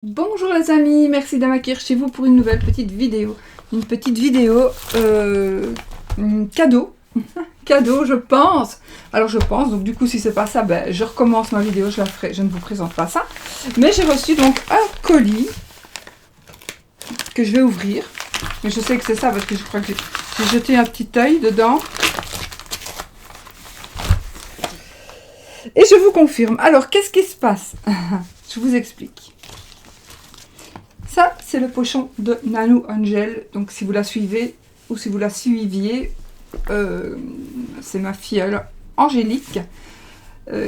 Bonjour les amis, merci d'm'accueillir chez vous pour une nouvelle petite vidéo. Une petite vidéo cadeau. Cadeau, je pense. Alors je pense, donc du coup si c'est pas ça, ben, je recommence ma vidéo, je la ferai, je ne vous présente pas ça. Mais j'ai reçu donc un colis que je vais ouvrir. Mais je sais que c'est ça parce que je crois que j'ai jeté un petit œil dedans. Et je vous confirme. Alors qu'est-ce qui se passe? Je vous explique. Ça, c'est le pochon de Nanou Angel. Donc, si vous la suivez ou si vous la suiviez, c'est ma filleule Angélique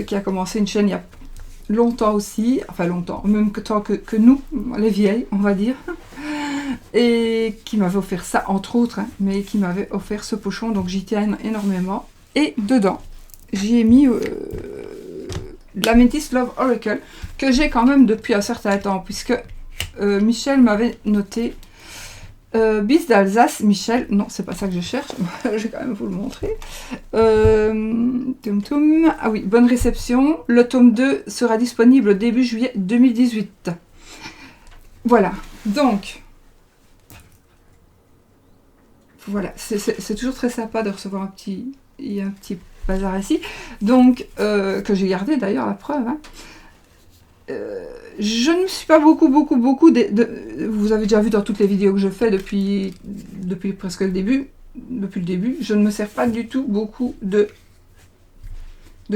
qui a commencé une chaîne il y a longtemps aussi. Enfin, longtemps, même temps que nous, les vieilles, on va dire. Et qui m'avait offert ça, entre autres, hein, mais qui m'avait offert ce pochon. Donc, j'y tiens énormément. Et dedans, j'y ai mis la Métis Love Oracle que j'ai quand même depuis un certain temps, puisque Michel m'avait noté bis d'Alsace. Michel, non, c'est pas ça que je cherche. Je vais quand même vous le montrer. Ah oui, bonne réception. Le tome 2 sera disponible début juillet 2018. Voilà, donc voilà, c'est toujours très sympa de recevoir un petit bazar ici. Donc, que j'ai gardé d'ailleurs, la preuve. Hein. Je ne me suis pas beaucoup vous avez déjà vu dans toutes les vidéos que je fais depuis presque le début, je ne me sers pas du tout beaucoup de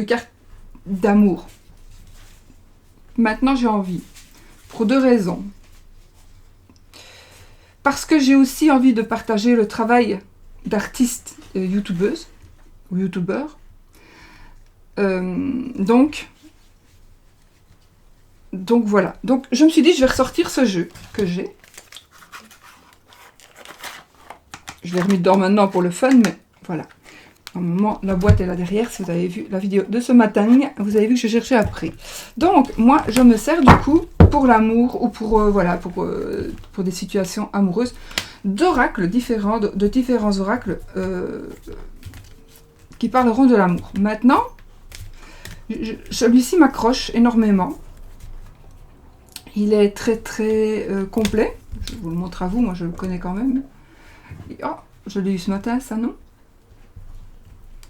cartes d'amour. Maintenant, j'ai envie, pour deux raisons. Parce que j'ai aussi envie de partager le travail d'artistes youtubeuses ou youtubeurs. Donc voilà. Donc je me suis dit, je vais ressortir ce jeu que j'ai. Je l'ai remis dedans maintenant pour le fun, mais voilà. Normalement, la boîte est là derrière. Si vous avez vu la vidéo de ce matin, vous avez vu que je cherchais après. Donc, moi, je me sers du coup pour l'amour ou pour, voilà, pour des situations amoureuses d'oracles différents, de différents oracles qui parleront de l'amour. Maintenant, celui-ci m'accroche énormément. Il est très très complet. Je vous le montre à vous, moi je le connais quand même. Et, oh, je l'ai eu ce matin, ça non?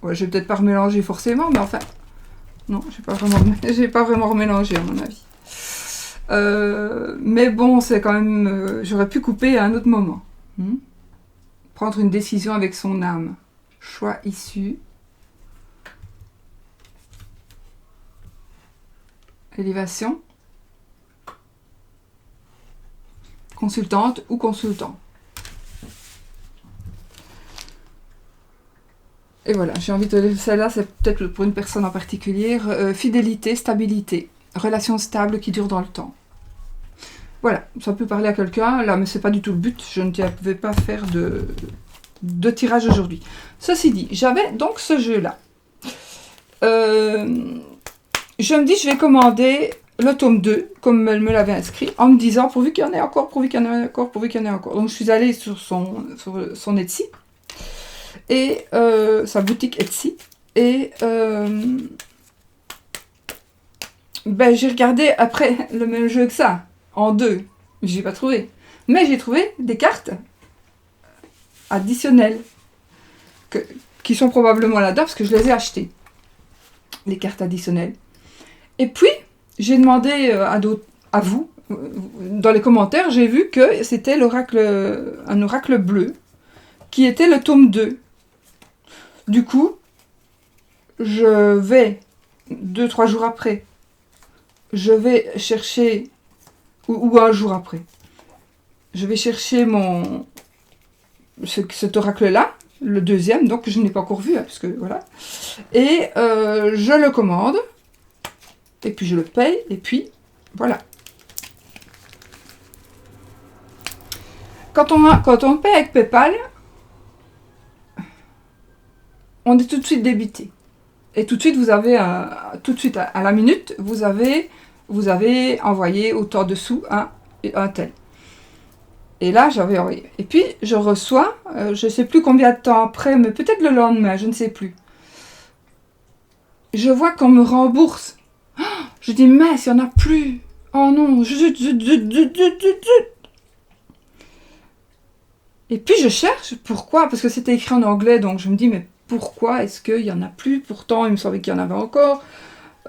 Ouais, je vais peut-être pas remélanger forcément, mais enfin... Non, j'ai pas vraiment remélangé à mon avis. Mais bon, c'est quand même... j'aurais pu couper à un autre moment. Prendre une décision avec son âme. Choix issu. Élévation. Consultante ou consultant. Et voilà, j'ai envie de lire celle-là, c'est peut-être pour une personne en particulier. Fidélité, stabilité, relation stable qui dure dans le temps. Voilà, ça peut parler à quelqu'un, là, mais c'est pas du tout le but. Je ne vais pas faire de tirage aujourd'hui. Ceci dit, j'avais donc ce jeu-là. Je me dis, je vais commander le tome 2, comme elle me l'avait inscrit, en me disant, pourvu qu'il y en ait encore, pourvu qu'il y en ait encore, pourvu qu'il y en ait encore. Donc je suis allée sur son Etsy. Et sa boutique Etsy, et ben, j'ai regardé après le même jeu que ça, en deux, j'ai pas trouvé, mais j'ai trouvé des cartes additionnelles, qui sont probablement là-dedans, parce que je les ai achetées, les cartes additionnelles. Et puis, j'ai demandé à vous, dans les commentaires, j'ai vu que c'était un oracle bleu, qui était le tome 2. Du coup, je vais, 2-3 jours après, je vais chercher, ou un jour après, je vais chercher cet oracle-là, le deuxième, donc je n'ai pas encore vu, hein, parce que voilà, et je le commande, et puis je le paye, et puis voilà. Quand on paye avec PayPal, on est tout de suite débité. Et tout de suite, vous avez, tout de suite à la minute, vous avez envoyé autant de sous à un tel. Et là, j'avais envoyé. Et puis, je reçois, je ne sais plus combien de temps après, mais peut-être le lendemain, je ne sais plus. Je vois qu'on me rembourse. Oh, je dis, mince, il n'y en a plus. Oh non, zut, zut, zut, zut, zut, zut, zut. Et puis je cherche, pourquoi? Parce que c'était écrit en anglais, donc je me dis, mais pourquoi est-ce qu'il n'y en a plus? Pourtant, il me semblait qu'il y en avait encore,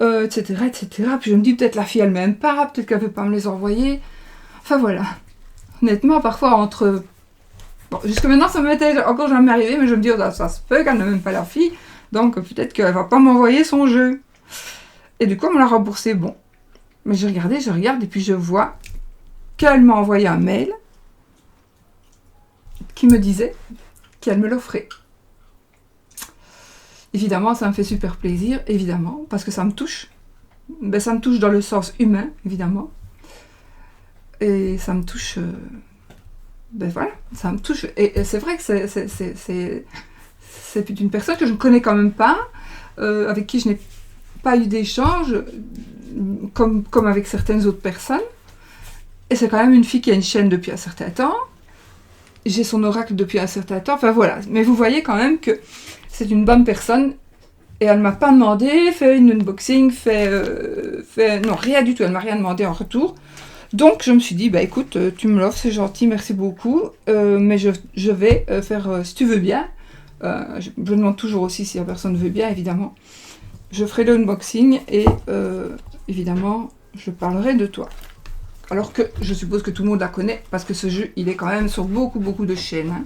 etc., etc. Puis je me dis, peut-être la fille, elle m'aime pas, peut-être qu'elle veut pas me les envoyer. Enfin voilà. Honnêtement, parfois, entre... Bon, jusque maintenant, ça m'était encore jamais arrivé, mais je me dis, oh, ça se peut qu'elle n'aime pas la fille, donc peut-être qu'elle va pas m'envoyer son jeu. Et du coup, on me l'a remboursé, bon. Mais je regarde, et puis je vois qu'elle m'a envoyé un mail qui me disait qu'elle me l'offrait. Évidemment, ça me fait super plaisir, évidemment, parce que ça me touche. Ben, ça me touche dans le sens humain, évidemment. Et ça me touche... ben voilà, ça me touche. Et c'est vrai que c'est une personne que je ne connais quand même pas, avec qui je n'ai pas eu d'échange, comme avec certaines autres personnes. Et c'est quand même une fille qui a une chaîne depuis un certain temps. J'ai son oracle depuis un certain temps. Enfin voilà. Mais vous voyez quand même que c'est une bonne personne. Et elle ne m'a pas demandé, fait une unboxing, non, rien du tout. Elle ne m'a rien demandé en retour. Donc je me suis dit, bah écoute, tu me l'offres, c'est gentil, merci beaucoup. Mais je vais faire, si tu veux bien. Je demande toujours aussi si la personne veut bien, évidemment. Je ferai l'unboxing et évidemment, je parlerai de toi. Alors que je suppose que tout le monde la connaît, parce que ce jeu, il est quand même sur beaucoup de chaînes, hein,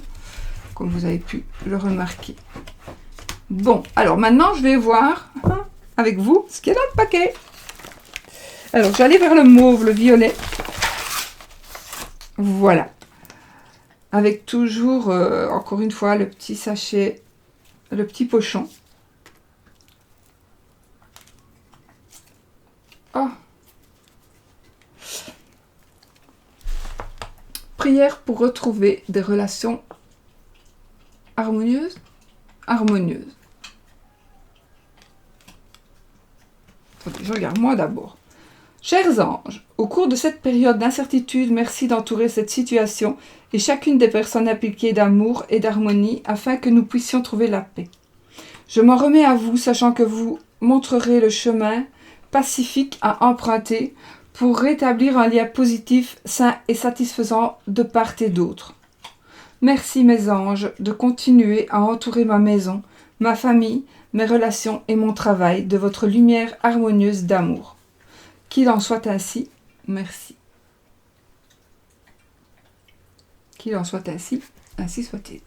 comme vous avez pu le remarquer. Bon, alors maintenant, je vais voir avec vous ce qu'il y a dans le paquet. Alors, j'allais vers le mauve, le violet. Voilà. Avec toujours, encore une fois, le petit sachet, le petit pochon. Oh. Prière pour retrouver des relations harmonieuses. Harmonieuses. Attendez, je regarde moi d'abord. Chers anges, au cours de cette période d'incertitude, merci d'entourer cette situation et chacune des personnes impliquées d'amour et d'harmonie afin que nous puissions trouver la paix. Je m'en remets à vous, sachant que vous montrerez le chemin pacifique à emprunter pour rétablir un lien positif, sain et satisfaisant de part et d'autre. Merci mes anges de continuer à entourer ma maison, ma famille, mes relations et mon travail de votre lumière harmonieuse d'amour. Qu'il en soit ainsi, merci. Qu'il en soit ainsi, ainsi soit-il.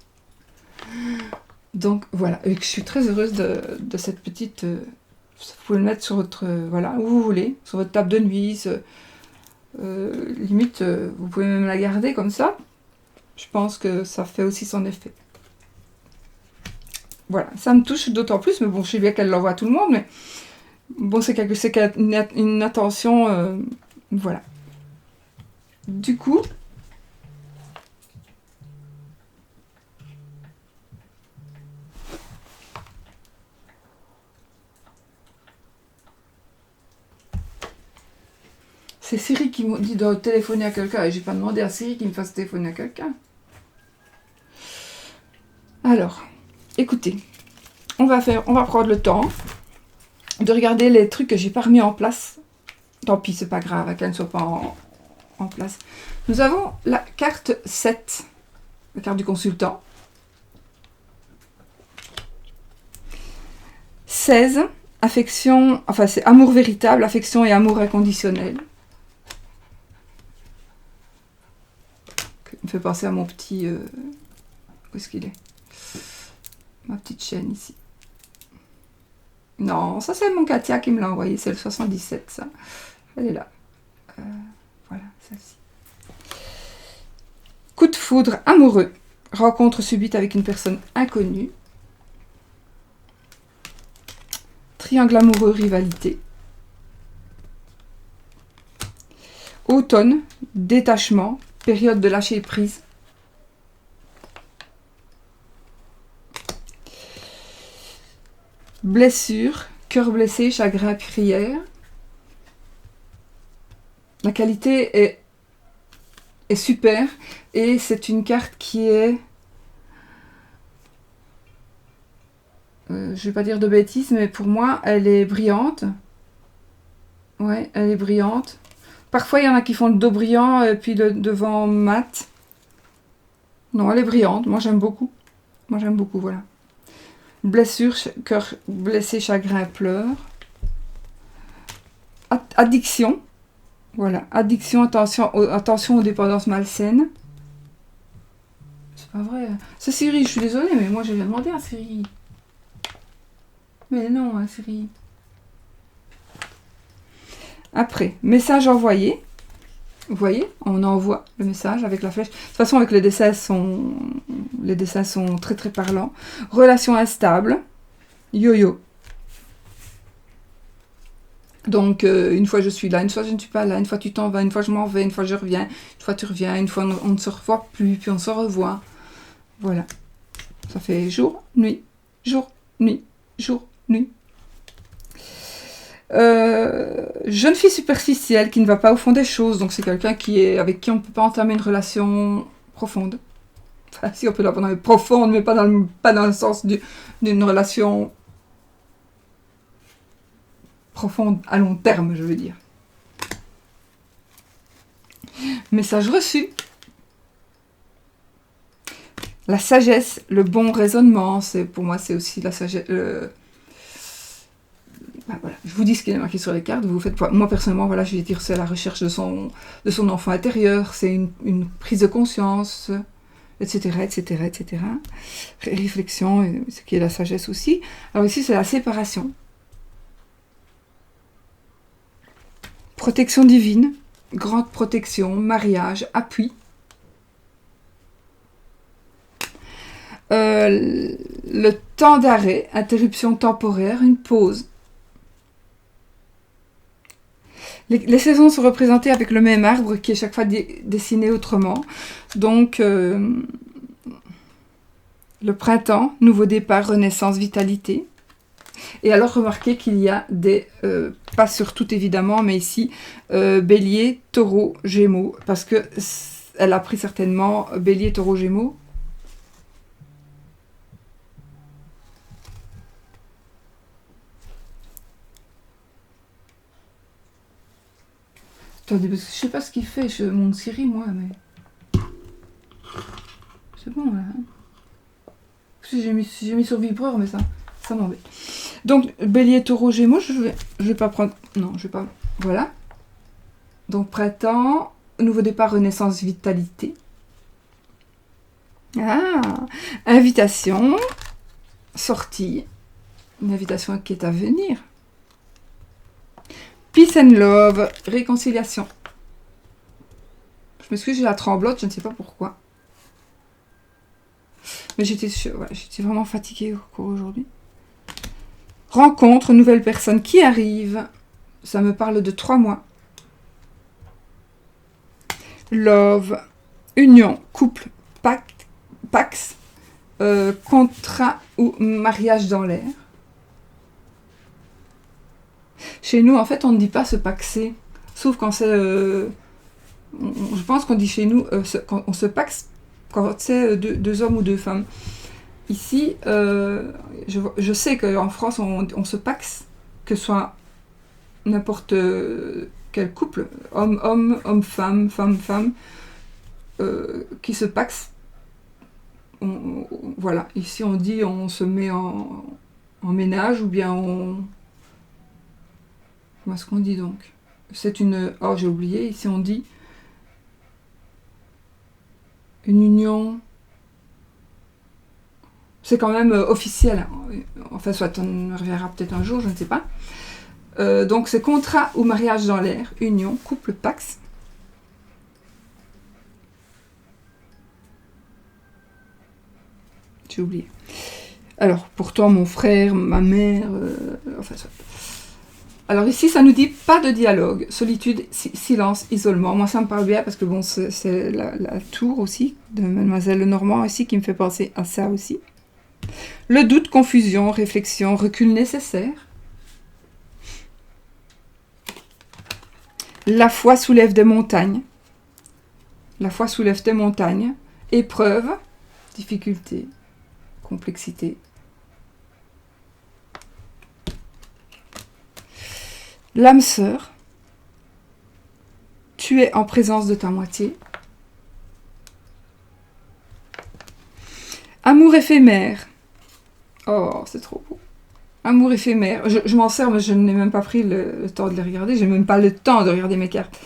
Donc voilà, et je suis très heureuse de cette petite... vous pouvez le mettre sur votre... voilà, où vous voulez, sur votre table de nuit. Limite, vous pouvez même la garder comme ça. Je pense que ça fait aussi son effet. Voilà, ça me touche d'autant plus, mais bon, je sais bien qu'elle l'envoie à tout le monde, mais bon, c'est une attention, voilà. Du coup, c'est Siri qui me dit de téléphoner à quelqu'un, et j'ai pas demandé à Siri qu'il me fasse téléphoner à quelqu'un. Alors, écoutez, on va prendre le temps de regarder les trucs que j'ai pas remis en place. Tant pis, c'est pas grave, qu'elles ne soient pas en place. Nous avons la carte 7, la carte du consultant. 16, affection, enfin c'est amour véritable, affection et amour inconditionnel. Ça me fait penser à mon petit... où est-ce qu'il est? Ma petite chaîne ici. Non, ça c'est mon Katia qui me l'a envoyé, c'est le 77 ça. Elle est là. Voilà, celle-ci. Coup de foudre amoureux. Rencontre subite avec une personne inconnue. Triangle amoureux, rivalité. Automne, détachement, période de lâcher prise. Blessure, cœur blessé, chagrin, prière. La qualité est super et c'est une carte qui est... je ne vais pas dire de bêtises, mais pour moi, elle est brillante. Ouais, elle est brillante. Parfois, il y en a qui font le dos brillant et puis le devant mat. Non, elle est brillante. Moi, j'aime beaucoup. Moi, j'aime beaucoup, voilà. Blessure, cœur blessé, chagrin, pleurs. Addiction. Voilà. Addiction, attention aux dépendances malsaines. C'est pas vrai. C'est Siri, je suis désolée, mais moi, j'ai rien demandé à Siri. Mais non, hein, Siri. Après, message envoyé. Vous voyez, on envoie le message avec la flèche. De toute façon, avec les dessins sont très très parlants. Relation instable. Yo-yo. Donc, une fois je suis là, une fois je ne suis pas là, une fois tu t'en vas, une fois je m'en vais, une fois je reviens, une fois tu reviens, une fois on ne se revoit plus, puis on se revoit. Voilà. Ça fait jour, nuit, jour, nuit, jour, nuit. Jeune fille superficielle qui ne va pas au fond des choses, donc c'est quelqu'un avec qui on ne peut pas entamer une relation profonde. Enfin, si on peut l'entamer profonde, mais pas dans le sens d'une relation profonde à long terme, je veux dire. Message reçu. La sagesse, le bon raisonnement, pour moi c'est aussi la sagesse. Ben voilà, je vous dis ce qui est marqué sur les cartes, vous faites pas. Moi personnellement, voilà, je vais dire c'est la recherche de son enfant intérieur, c'est une prise de conscience, etc., etc., etc. Réflexion, ce qui est la sagesse aussi. Alors ici c'est la séparation. Protection divine, grande protection, mariage, appui. Le temps d'arrêt, interruption temporaire, une pause. Les saisons sont représentées avec le même arbre qui est chaque fois dessiné autrement. Donc, le printemps, nouveau départ, renaissance, vitalité. Et alors, remarquez qu'il y a pas sur tout évidemment, mais ici, bélier, taureau, gémeaux. Parce que elle a pris certainement bélier, taureau, gémeaux. Attendez, parce que je sais pas ce qu'il fait, mon Siri, moi, mais... C'est bon, là. J'ai mis sur vibreur, mais ça m'embête. Donc, bélier, taureau, gémeaux, je vais pas prendre... Non, je vais pas... Voilà. Donc, printemps, nouveau départ, renaissance, vitalité. Ah, invitation, sortie. Une invitation qui est à venir. Peace and love, réconciliation. Je m'excuse, j'ai la tremblote, je ne sais pas pourquoi. Mais j'étais vraiment fatiguée au cours aujourd'hui. Rencontre, nouvelle personne qui arrive. Ça me parle de 3 mois. Love, union, couple, pacte, pax, contrat ou mariage dans l'air. Chez nous, en fait, on ne dit pas se paxer. Sauf quand c'est... je pense qu'on dit chez nous, quand on se paxe quand c'est 2 hommes ou 2 femmes. Ici, je sais qu'en France, on se paxe, que ce soit n'importe quel couple, homme-homme, homme-femme, femme-femme, qui se paxe. Voilà, ici on dit on se met en ménage ou bien on... Comment est-ce qu'on dit donc? C'est une... Oh, j'ai oublié, ici on dit une union... C'est quand même officiel. Enfin, soit on reviendra peut-être un jour, je ne sais pas. Donc, c'est contrat ou mariage dans l'air, union, couple, pax. J'ai oublié. Alors, pourtant, mon frère, ma mère... enfin, soit. Alors ici, ça nous dit pas de dialogue, solitude, silence, isolement. Moi, ça me parle bien parce que bon, c'est la tour aussi de Mademoiselle Lenormand ici qui me fait penser à ça aussi. Le doute, confusion, réflexion, recul nécessaire. La foi soulève des montagnes. La foi soulève des montagnes. Épreuve, difficulté, complexité. L'âme sœur. Tu es en présence de ta moitié. Amour éphémère. Oh, c'est trop beau. Amour éphémère. Je m'en sers, mais je n'ai même pas pris le temps de les regarder. J'ai même pas le temps de regarder mes cartes.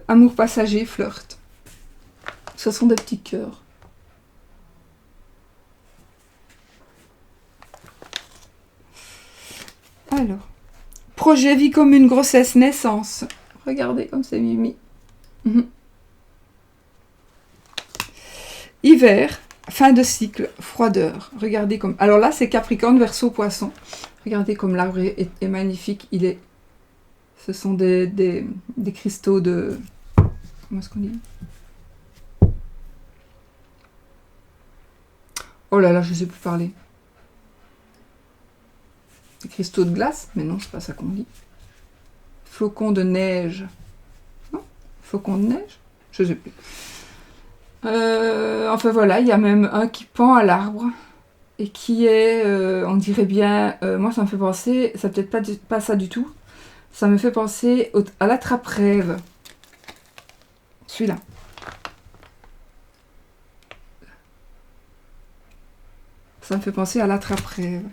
Amour passager, flirt. Ce sont des petits cœurs. Alors. Projet, vie commune, grossesse, naissance. Regardez comme c'est mimi. Hiver. Fin de cycle, froideur. Regardez comme... Alors là, c'est Capricorne, Verseau, Poisson. Regardez comme l'arbre est magnifique. Ce sont des cristaux de... Comment est-ce qu'on dit? Oh là là, je ne sais plus parler. Des cristaux de glace? Mais non, c'est pas ça qu'on dit. Flocons de neige. Non? Flocons de neige? Je ne sais plus. Enfin voilà, il y a même un qui pend à l'arbre et qui est, on dirait bien, moi ça me fait penser, ça peut-être pas ça du tout, ça me fait penser à l'attrape-rêve. Celui-là. Ça me fait penser à l'attrape-rêve.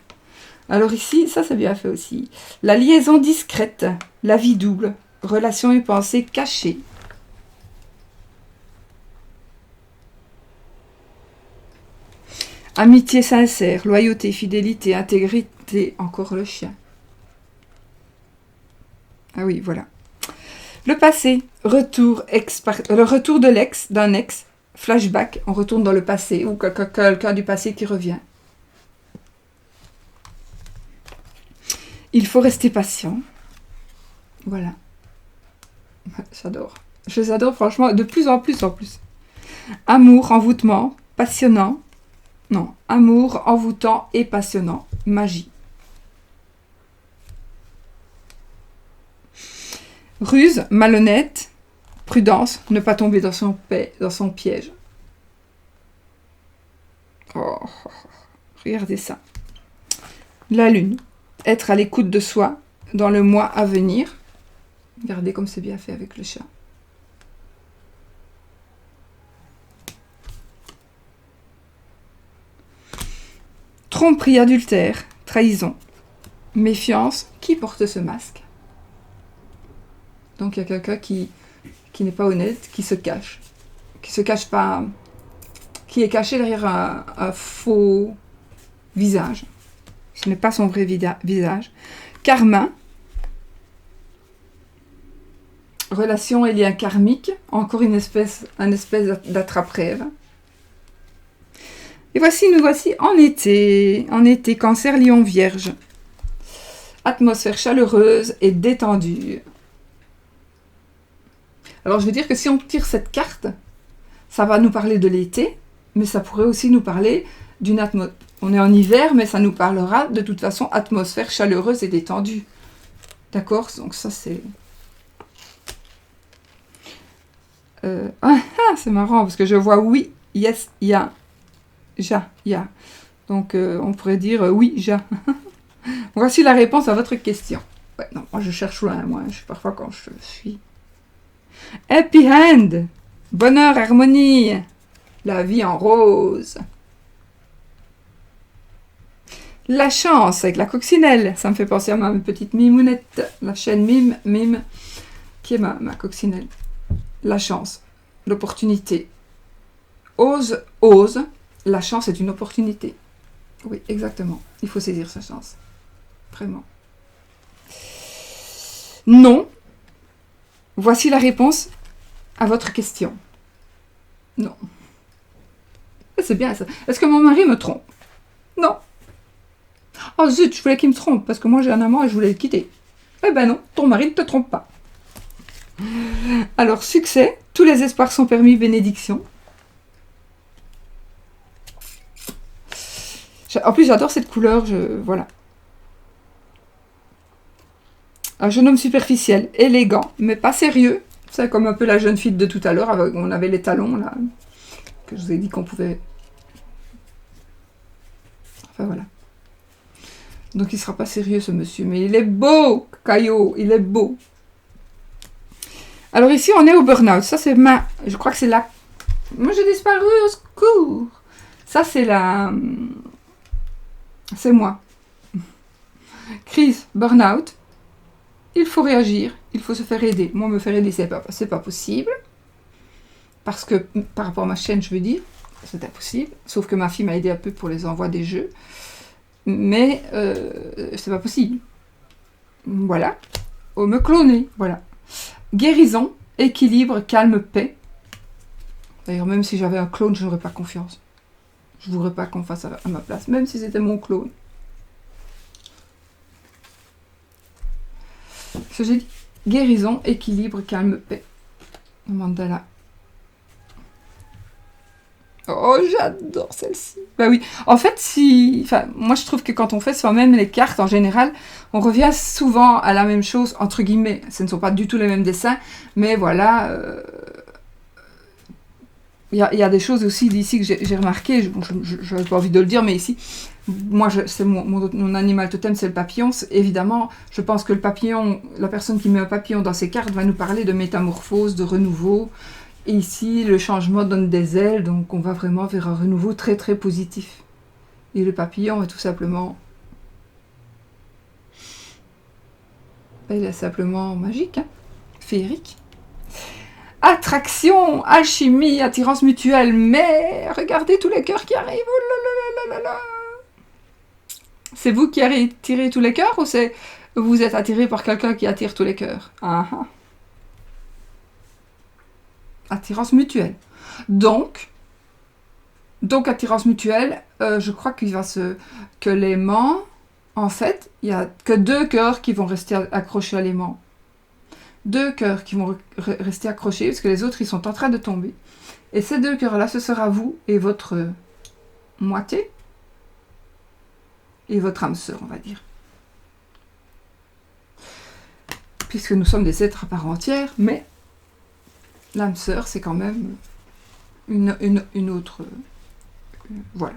Alors ici, ça c'est bien fait aussi. La liaison discrète, la vie double, relations et pensées cachées. Amitié sincère, loyauté, fidélité, intégrité, encore le chien. Ah oui, voilà. Le passé, le retour de d'un ex, flashback, on retourne dans le passé, ou quelqu'un du passé qui revient. Il faut rester patient. Voilà. J'adore. Je les adore franchement, de plus en plus en plus. Amour, envoûtement, passionnant. Non, amour, envoûtant et passionnant. Magie. Ruse, malhonnête. Prudence, ne pas tomber dans son piège. Oh, regardez ça. La lune. Être à l'écoute de soi dans le mois à venir. Regardez comme c'est bien fait avec le chat. Tromperie, adultère, trahison, méfiance. Qui porte ce masque? Donc il y a quelqu'un qui n'est pas honnête, qui se cache pas, qui est caché derrière un faux visage. Ce n'est pas son vrai visage. Karma, relation et lien karmique, encore une espèce d'attrape-rêve. Et nous voici en été, Cancer, Lion, Vierge. Atmosphère chaleureuse et détendue. Alors je veux dire que si on tire cette carte, ça va nous parler de l'été, mais ça pourrait aussi nous parler d'une atmosphère. On est en hiver, mais ça nous parlera de toute façon atmosphère chaleureuse et détendue. D'accord? Donc ça c'est... c'est marrant parce que je vois oui, yes, ya. Ja. Donc, on pourrait dire oui, ja. Voici la réponse à votre question. Ouais, non, moi je cherche loin, moi. Je sais parfois quand je suis. Happy Hand. Bonheur, harmonie. La vie en rose. La chance avec la coccinelle. Ça me fait penser à ma petite mimounette. La chaîne mime, qui est ma coccinelle. La chance. L'opportunité. Ose. La chance est une opportunité. Oui, exactement. Il faut saisir sa chance. Vraiment. Non. Voici la réponse à votre question. Non. C'est bien ça. Est-ce que mon mari me trompe? Non. Oh zut, je voulais qu'il me trompe parce que moi j'ai un amant et je voulais le quitter. Eh ben non, ton mari ne te trompe pas. Alors, succès. Tous les espoirs sont permis, bénédiction. En plus, j'adore cette couleur, voilà. Un jeune homme superficiel, élégant, mais pas sérieux. C'est comme un peu la jeune fille de tout à l'heure, on avait les talons, là, que je vous ai dit qu'on pouvait... Enfin, voilà. Donc, il ne sera pas sérieux, ce monsieur, mais il est beau, Caillot, il est beau. Alors ici, on est au burn-out. Ça, c'est ma... Je crois que c'est la... Moi, j'ai disparu, au secours. Ça, c'est la... C'est moi. Crise, burn-out. Il faut réagir. Il faut se faire aider. Moi, me faire aider, c'est pas possible. Parce que, par rapport à ma chaîne, je veux dire, c'est impossible. Sauf que ma fille m'a aidé un peu pour les envois des jeux. Mais, c'est pas possible. Voilà. Oh, me cloner. Voilà. Guérison, équilibre, calme, paix. D'ailleurs, même si j'avais un clone, je n'aurais pas confiance. Je ne voudrais pas qu'on fasse à ma place, même si c'était mon clone. Ce que j'ai dit, guérison, équilibre, calme, paix. Mandala. Oh, j'adore celle-ci. Bah oui, en fait, moi je trouve que quand on fait soi-même les cartes, en général, on revient souvent à la même chose, entre guillemets. Ce ne sont pas du tout les mêmes dessins, mais voilà... Il y a des choses aussi d'ici que j'ai remarqué, bon, je n'avais pas envie de le dire, mais ici, moi, c'est mon animal totem, c'est le papillon. Évidemment, je pense que le papillon, la personne qui met un papillon dans ses cartes va nous parler de métamorphose, de renouveau. Et ici, le changement donne des ailes, donc on va vraiment vers un renouveau très très positif. Et le papillon est tout simplement... Il est simplement magique, hein, féerique. Attraction, alchimie, attirance mutuelle, mais regardez tous les cœurs qui arrivent. Oh là là là là là. C'est vous qui attirez tous les cœurs ou c'est vous êtes attiré par quelqu'un qui attire tous les cœurs? Attirance mutuelle. Donc attirance mutuelle, je crois que l'aimant, en fait, il n'y a que 2 cœurs qui vont rester accrochés à l'aimant. 2 cœurs qui vont rester accrochés, parce que les autres, ils sont en train de tomber. Et ces 2 cœurs-là, ce sera vous et votre moitié, et votre âme sœur, on va dire. Puisque nous sommes des êtres à part entière, mais l'âme sœur, c'est quand même une autre... voilà.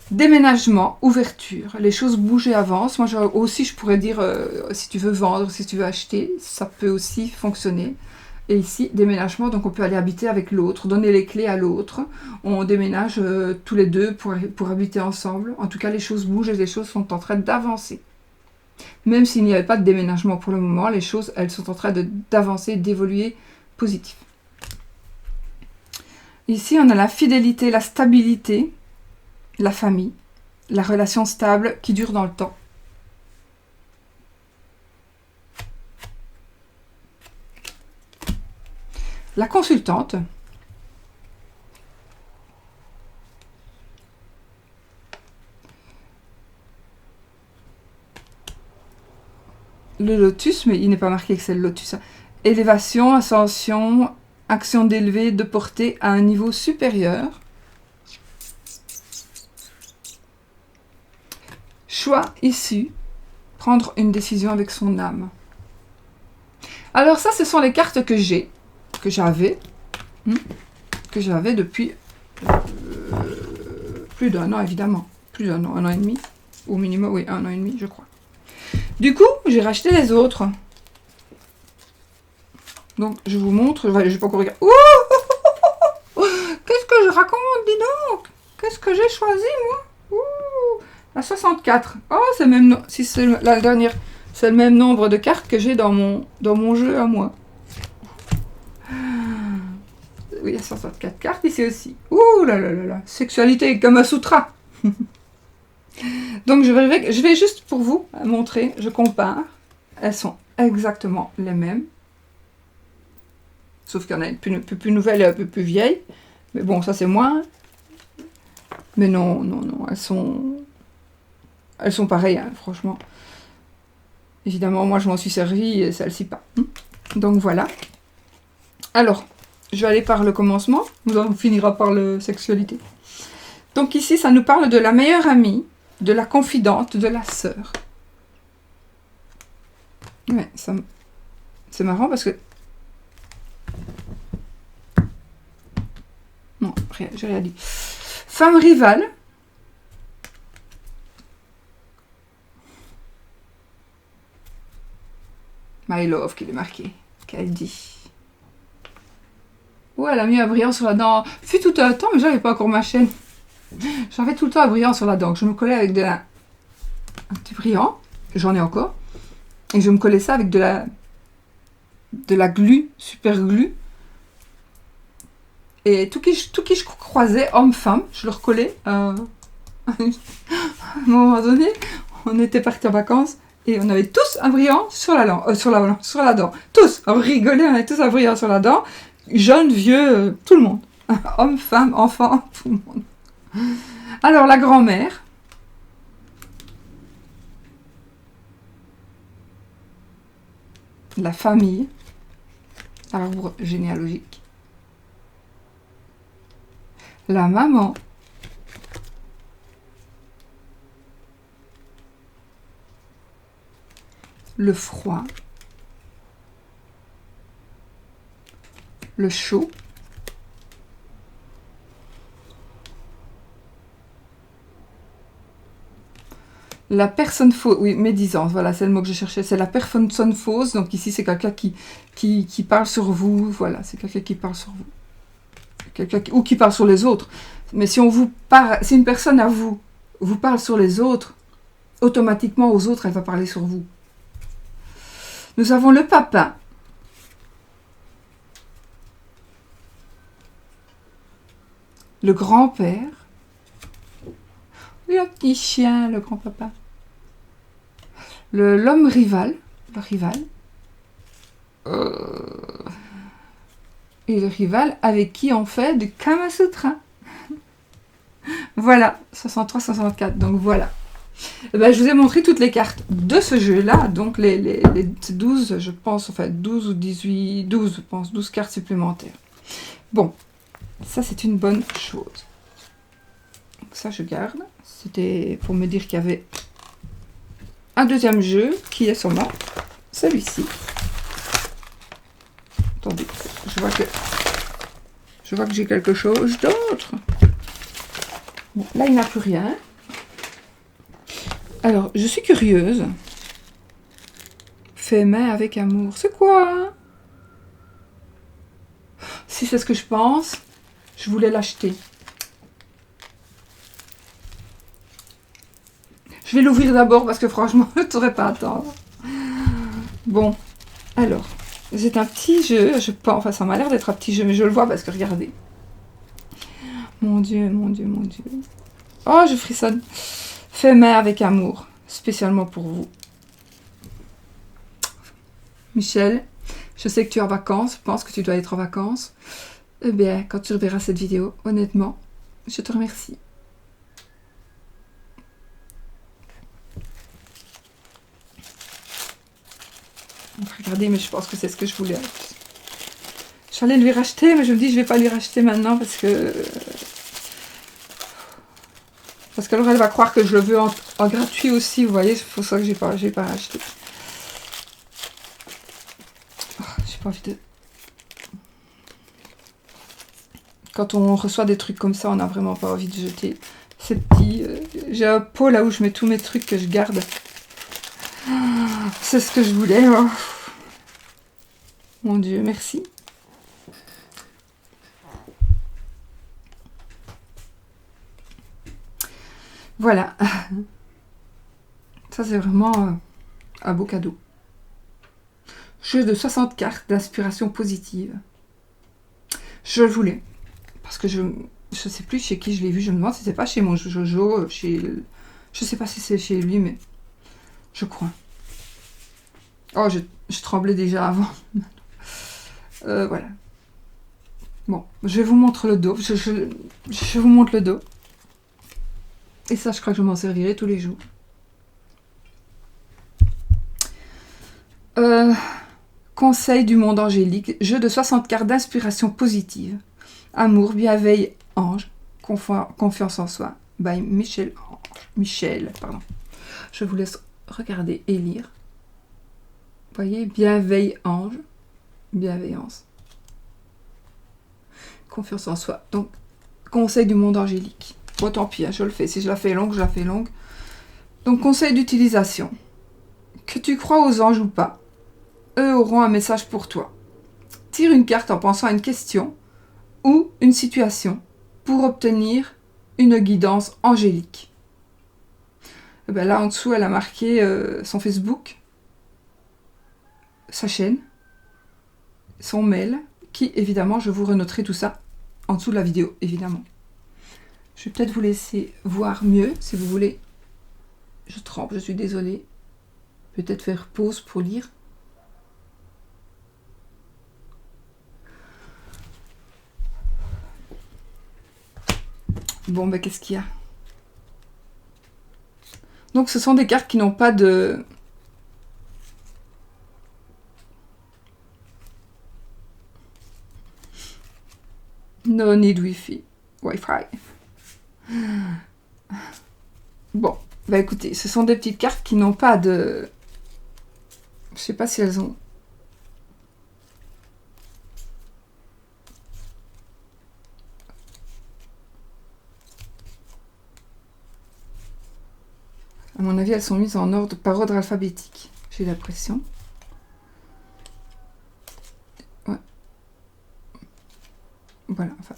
Déménagement, ouverture, les choses bougent et avancent. Moi aussi, je pourrais dire, si tu veux vendre, si tu veux acheter, ça peut aussi fonctionner. Et ici, déménagement, donc on peut aller habiter avec l'autre, donner les clés à l'autre. On déménage tous les deux pour habiter ensemble. En tout cas, les choses bougent et les choses sont en train d'avancer. Même s'il n'y avait pas de déménagement pour le moment, les choses, elles sont en train d'avancer, d'évoluer positif. Ici, on a la fidélité, la stabilité, la famille, la relation stable qui dure dans le temps. La consultante. Le lotus, mais il n'est pas marqué que c'est le lotus. Élévation, ascension, action d'élever, de porter à un niveau supérieur. Choix issu, prendre une décision avec son âme. Alors ça, ce sont les cartes que j'avais depuis plus d'un an, évidemment. Plus d'un an, 1 an et demi. Au minimum, oui, 1 an et demi, je crois. Du coup, j'ai racheté les autres. Donc, je vous montre. Je vais pas encore regarder. Qu'est-ce que je raconte, dis donc? Qu'est-ce que j'ai choisi, moi? La 64. Oh, c'est le même... Si c'est la dernière... C'est le même nombre de cartes que j'ai dans mon jeu à moi. Oui, il y a 64 cartes ici aussi. Ouh là là là là. Sexualité comme un sutra. Donc, je vais juste pour vous montrer. Je compare. Elles sont exactement les mêmes. Sauf qu'il y en a une peu plus nouvelle et un peu plus vieille. Mais bon, ça c'est moi. Mais non, non, non. Elles sont pareilles, hein, franchement. Évidemment, moi je m'en suis servie et celle-ci pas. Donc voilà. Alors, je vais aller par le commencement. On finira par la sexualité. Donc ici, ça nous parle de la meilleure amie, de la confidente, de la sœur. Ouais, c'est marrant parce que... Non, j'ai rien dit. Femme rivale. My love qu'il est marqué. qu'elle dit. Ouais, elle a mis un brillant sur la dent. Fut tout un temps, mais j'avais pas encore ma chaîne. J'avais tout le temps un brillant sur la dent. Je me collais avec un petit brillant. J'en ai encore. Et je me collais ça avec de la glu, super glu. Et tout qui je croisais, homme-femme, je le recollais. À un moment donné, on était partis en vacances et on avait tous un brillant sur la dent. Tous, on rigolait, on avait tous un brillant sur la dent. Jeunes, vieux, tout le monde. Hommes, femmes, enfants, tout le monde. Alors, la grand-mère. La famille. L'arbre généalogique. La maman. Le froid. Le chaud. La personne fausse, oui, médisance, voilà, c'est le mot que je cherchais, c'est la personne fausse, donc ici c'est quelqu'un qui parle sur vous, voilà, c'est quelqu'un qui parle sur vous. Ou qui parle sur les autres. Mais si on vous parle, si une personne à vous parle sur les autres, automatiquement aux autres, elle va parler sur vous. Nous avons le papa. Le grand-père. Le petit chien, le grand-papa. L'homme rival. Le rival. Et le rival avec qui on fait du Kama Sutra. Voilà, 63-64. Donc voilà. Et ben, je vous ai montré toutes les cartes de ce jeu-là. Donc les 12, je pense, enfin 12 ou 18, 12, je pense, 12 cartes supplémentaires. Bon, ça c'est une bonne chose. Donc ça je garde. C'était pour me dire qu'il y avait un deuxième jeu qui est sûrement celui-ci. Attendez, je vois que j'ai quelque chose d'autre. Bon, là, il n'y a plus rien. Alors, je suis curieuse. Fait main avec amour. C'est quoi? Si c'est ce que je pense, je voulais l'acheter. Je vais l'ouvrir d'abord parce que franchement, je ne saurais pas attendre. Bon, alors, c'est un petit jeu, je pense, enfin ça m'a l'air d'être un petit jeu, mais je le vois parce que regardez. Mon Dieu, mon Dieu, mon Dieu. Oh, je frissonne. Fait main avec amour, spécialement pour vous. Michel, je sais que tu es en vacances, je pense que tu dois être en vacances. Eh bien, quand tu reverras cette vidéo, honnêtement, je te remercie. Regardez, mais je pense que c'est ce que je voulais. J'allais lui racheter, mais je me dis je vais pas lui racheter maintenant parce que alors elle va croire que je le veux en gratuit aussi, vous voyez, c'est pour ça que j'ai pas racheté. Oh, j'ai pas envie de... Quand on reçoit des trucs comme ça, on n'a vraiment pas envie de jeter. C'est petit. J'ai un pot là où je mets tous mes trucs que je garde. C'est ce que je voulais. Oh. Mon Dieu, merci. Voilà. Ça, c'est vraiment un beau cadeau. Jeu de 60 cartes d'inspiration positive. Je le voulais. Parce que je sais plus chez qui je l'ai vu. Je me demande si c'est pas chez mon Jojo. Je sais pas si c'est chez lui, mais je crois. Oh, je tremblais déjà avant. Voilà. Bon, je vous montre le dos. Je vous montre le dos. Et ça, je crois que je m'en servirai tous les jours. Conseil du monde angélique. Jeu de 60 cartes d'inspiration positive. Amour, bienveille, ange. Confiance en soi. By Michel, pardon. Je vous laisse regarder et lire. Vous voyez, bienveille, ange. Bienveillance. Confiance en soi. Donc, conseil du monde angélique. Bon, tant pis, hein, je le fais. Si je la fais longue, je la fais longue. Donc, conseil d'utilisation. Que tu crois aux anges ou pas, eux auront un message pour toi. Tire une carte en pensant à une question ou une situation pour obtenir une guidance angélique. Et ben là, en dessous, elle a marqué son Facebook, sa chaîne, son mail, qui, évidemment, je vous renoterai tout ça en dessous de la vidéo, évidemment. Je vais peut-être vous laisser voir mieux, si vous voulez. Je tremble, je suis désolée. Peut-être faire pause pour lire. Bon, ben qu'est-ce qu'il y a? Donc, ce sont des cartes qui n'ont pas de... No need Wi-Fi. Bon, bah écoutez, ce sont des petites cartes qui n'ont pas de... Je sais pas si elles ont... À mon avis, elles sont mises en ordre, par ordre alphabétique. J'ai l'impression. Ouais. Voilà, enfin...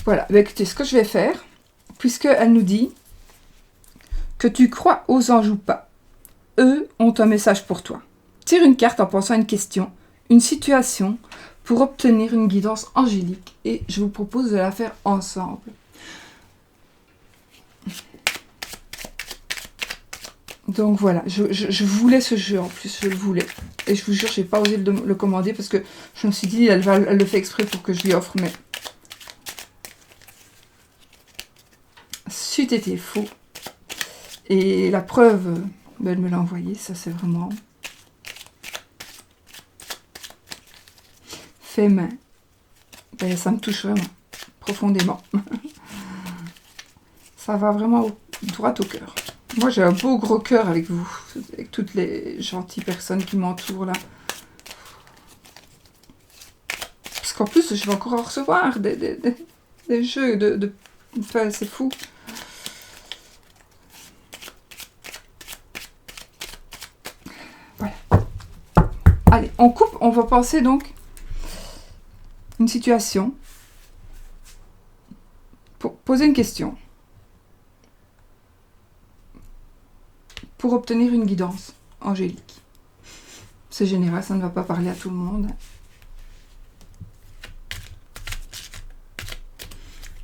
Voilà, bah écoutez, ce que je vais faire, puisqu'elle nous dit que tu crois aux anges ou pas, eux ont un message pour toi. Tire une carte en pensant à une question, une situation, pour obtenir une guidance angélique. Et je vous propose de la faire ensemble. Donc voilà, je voulais ce jeu en plus, je le voulais. Et je vous jure, j'ai pas osé le commander parce que je me suis dit, elle le fait exprès pour que je lui offre, mais... C'eût été faux. Et la preuve, ben, elle me l'a envoyé, ça c'est vraiment... Fait main. Ben, ça me touche vraiment, profondément. Ça va vraiment droit au cœur. Moi, j'ai un beau gros cœur avec vous, avec toutes les gentilles personnes qui m'entourent là. Parce qu'en plus, je vais encore en recevoir des jeux de... Enfin, c'est fou. Voilà. Allez, on coupe, on va penser donc une situation. Pour poser une question. Pour obtenir une guidance angélique. C'est général, ça ne va pas parler à tout le monde.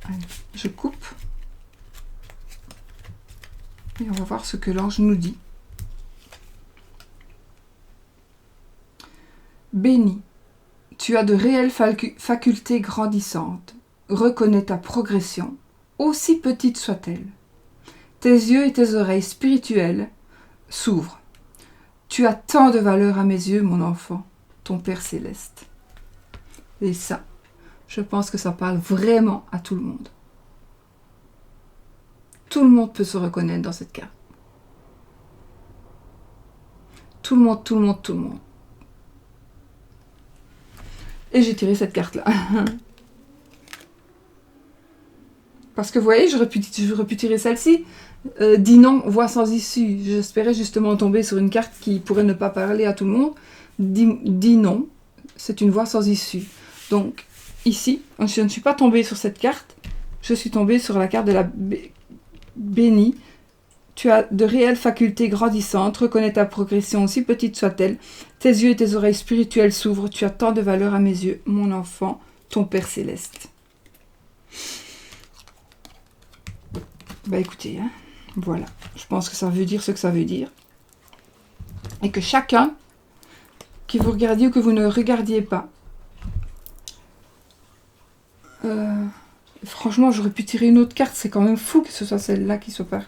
Allez, je coupe. Et on va voir ce que l'ange nous dit. Béni, tu as de réelles facultés grandissantes. Reconnais ta progression, aussi petite soit-elle. Tes yeux et tes oreilles spirituelles s'ouvrent. Tu as tant de valeur à mes yeux, mon enfant, ton Père céleste. Et ça, je pense que ça parle vraiment à tout le monde. Tout le monde peut se reconnaître dans cette carte. Tout le monde, tout le monde, tout le monde. Et j'ai tiré cette carte-là. Parce que vous voyez, j'aurais pu tirer celle-ci. Dis non, voix sans issue. J'espérais justement tomber sur une carte qui pourrait ne pas parler à tout le monde. Dis non, c'est une voix sans issue. Donc, ici, je ne suis pas tombée sur cette carte. Je suis tombée sur la carte de la bénie. Tu as de réelles facultés grandissantes. Reconnais ta progression, aussi petite soit-elle. Tes yeux et tes oreilles spirituelles s'ouvrent. Tu as tant de valeur à mes yeux, mon enfant, ton Père céleste. Bah écoutez, hein, voilà. Je pense que ça veut dire ce que ça veut dire. Et que chacun, que vous regardiez ou que vous ne regardiez pas, franchement, j'aurais pu tirer une autre carte. C'est quand même fou que ce soit celle-là qui soit pas...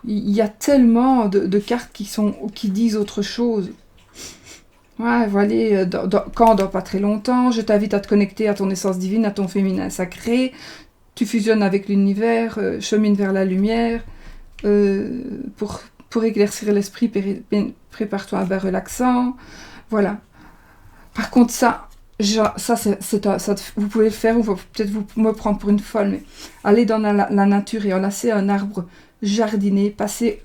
Il y a tellement de cartes qui disent autre chose. Ouais, voilà, quand dans pas très longtemps, je t'invite à te connecter à ton essence divine, à ton féminin sacré. Tu fusionnes avec l'univers, chemine vers la lumière. Pour éclaircir l'esprit, prépare-toi à un bain relaxant. Voilà. Par contre, ça vous pouvez le faire, ou peut-être vous me prendre pour une folle, mais aller dans la nature et enlacer un arbre, jardiner, passer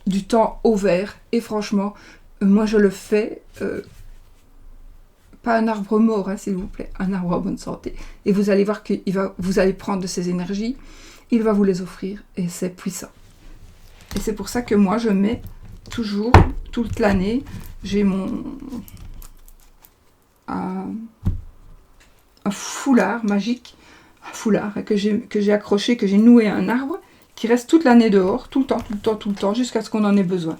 du temps au vert. Et franchement, moi je le fais pas un arbre mort, hein, s'il vous plaît, un arbre en bonne santé. Et vous allez voir que vous allez prendre de ces énergies, il va vous les offrir, et c'est puissant. Et c'est pour ça que moi, je mets toujours, toute l'année, j'ai un foulard magique, un foulard que j'ai accroché, que j'ai noué à un arbre, qui reste toute l'année dehors, tout le temps, jusqu'à ce qu'on en ait besoin.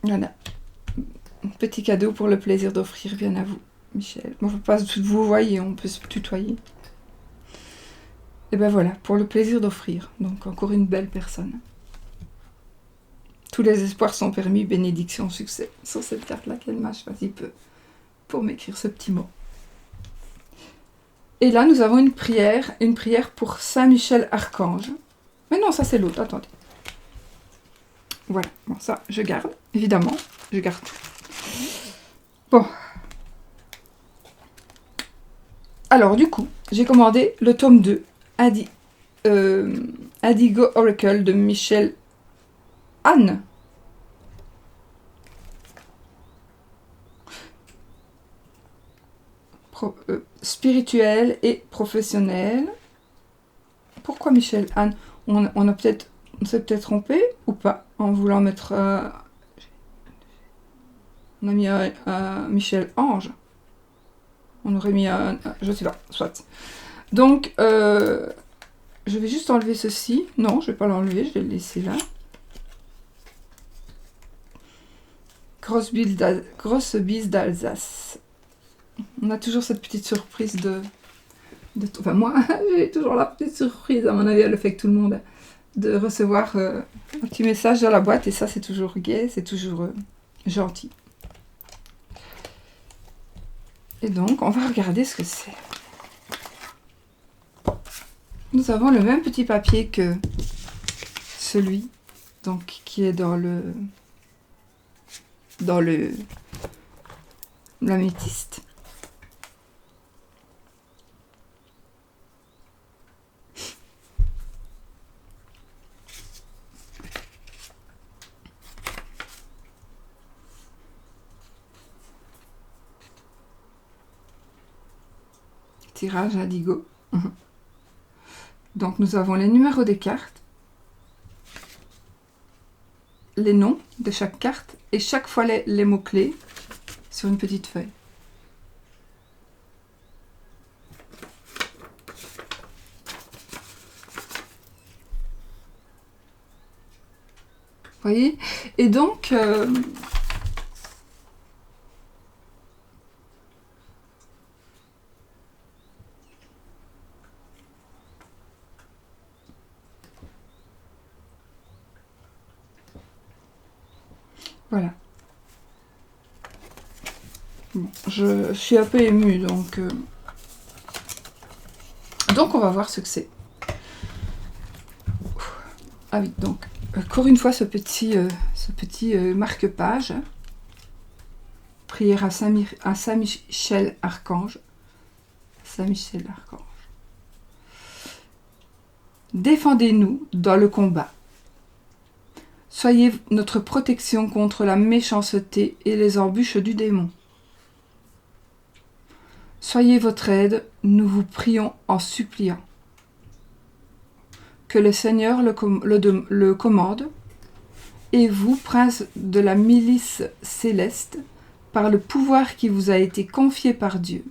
Voilà. Petit cadeau pour le plaisir d'offrir, bien à vous, Michel. Bon, faut pas vous voyez, on peut se tutoyer. Et ben voilà, pour le plaisir d'offrir. Donc encore une belle personne. Tous les espoirs sont permis, bénédiction, succès. Sur cette carte-là qu'elle m'a choisi pour m'écrire ce petit mot. Et là, nous avons une prière pour Saint Michel Archange. Mais non, ça c'est l'autre, attendez. Voilà, bon ça, je garde, évidemment, je garde tout. Bon. Alors du coup, j'ai commandé le tome 2, Adigo Oracle de Michel Anne. Spirituel et professionnel. Pourquoi Michel Anne? On s'est peut-être trompé ou pas en voulant mettre... on a mis un Michel Ange. On aurait mis un... je sais pas, soit. Donc, je vais juste enlever ceci. Non, je vais pas l'enlever, je vais le laisser là. Grosse bise d'Alsace. On a toujours cette petite surprise enfin moi, j'ai toujours la petite surprise, à mon avis, elle fait que tout le monde, de recevoir un petit message dans la boîte, et ça c'est toujours gai, c'est toujours gentil. Et donc, on va regarder ce que c'est. Nous avons le même petit papier que celui donc, qui est dans l'améthyste. Tirage Adigo. Donc nous avons les numéros des cartes, les noms de chaque carte et chaque fois les mots-clés sur une petite feuille. Vous voyez? Et donc... voilà. Bon, je suis un peu émue, donc on va voir ce que c'est. Ah oui, donc, encore une fois, ce petit marque-page. Prière à Saint Michel Archange. Saint Michel Archange. Défendez-nous dans le combat. Soyez notre protection contre la méchanceté et les embûches du démon. Soyez votre aide, nous vous prions en suppliant. Que le Seigneur le commande, et vous, prince de la milice céleste, par le pouvoir qui vous a été confié par Dieu,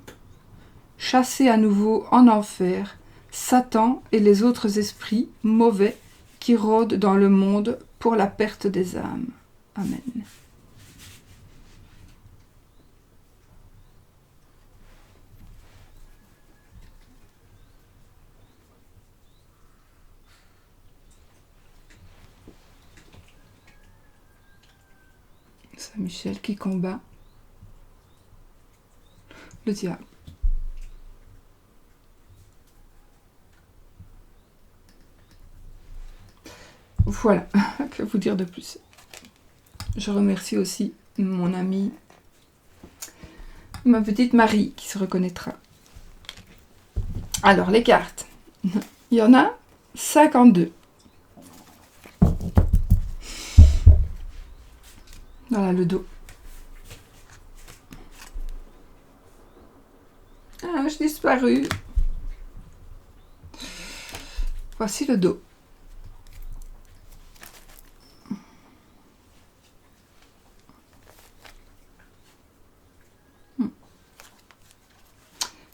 chassez à nouveau en enfer Satan et les autres esprits mauvais qui rôdent dans le monde pour la perte des âmes. Amen. Saint Michel qui combat le diable. Voilà, que vous dire de plus. Je remercie aussi mon amie, ma petite Marie, qui se reconnaîtra. Alors, les cartes. Il y en a 52. Voilà le dos. Ah, j'ai disparu. Voici le dos.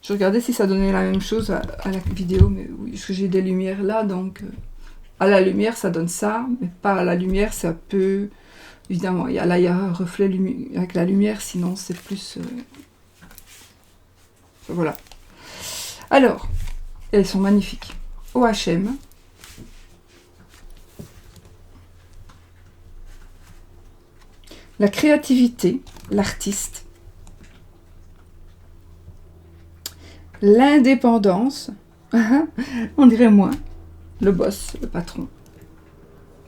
Je regardais si ça donnait la même chose à la vidéo, mais oui, parce que j'ai des lumières là, donc à la lumière ça donne ça, mais pas à la lumière, ça peut... Évidemment, il y a un reflet avec la lumière, sinon c'est plus... Voilà. Alors, elles sont magnifiques. OHM. La créativité, l'artiste. L'indépendance. On dirait moi. Le boss, le patron.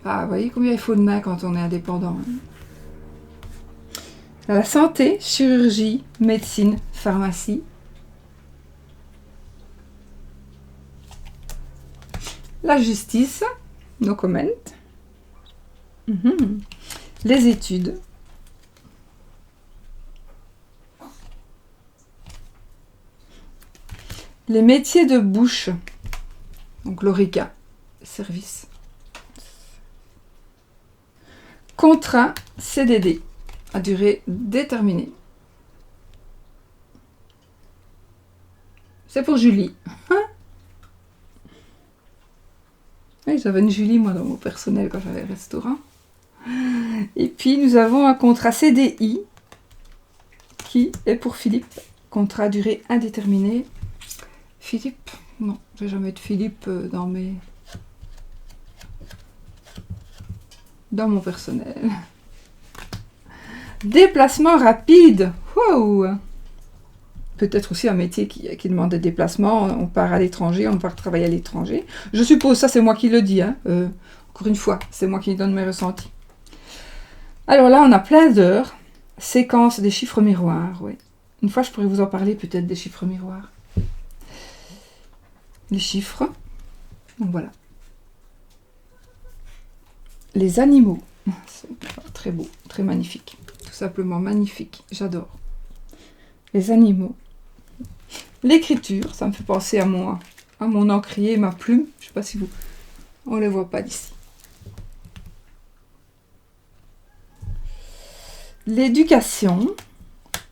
Ah, vous voyez combien il faut de mains quand on est indépendant. Hein. La santé, chirurgie, médecine, pharmacie. La justice, no comment. Les études. Les métiers de bouche. Donc l'ORECA, service. Contrat CDD, à durée déterminée. C'est pour Julie. Oui, j'avais une Julie, moi, dans mon personnel, quand j'avais le restaurant. Et puis, nous avons un contrat CDI, qui est pour Philippe. Contrat durée indéterminée. Philippe, non, je vais jamais être Philippe dans mon personnel. Déplacement rapide. Wow. Peut-être aussi un métier qui demande des déplacements. On part à l'étranger, on part travailler à l'étranger. Je suppose, ça c'est moi qui le dis. Hein. Encore une fois, c'est moi qui donne mes ressentis. Alors là, on a plein d'heures. Séquence des chiffres miroirs. Oui. Une fois, je pourrais vous en parler peut-être des chiffres miroirs. Les chiffres. Donc voilà. Les animaux. C'est très beau, très magnifique. Tout simplement magnifique. J'adore. Les animaux. L'écriture, ça me fait penser à mon encrier, ma plume. Je ne sais pas si on ne les voit pas d'ici. L'éducation,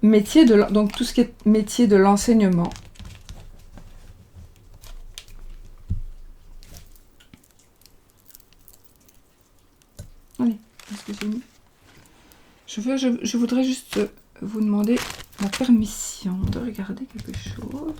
donc tout ce qui est métier de l'enseignement. Allez, qu'est-ce que j'ai mis ? Je voudrais juste vous demander la permission de regarder quelque chose.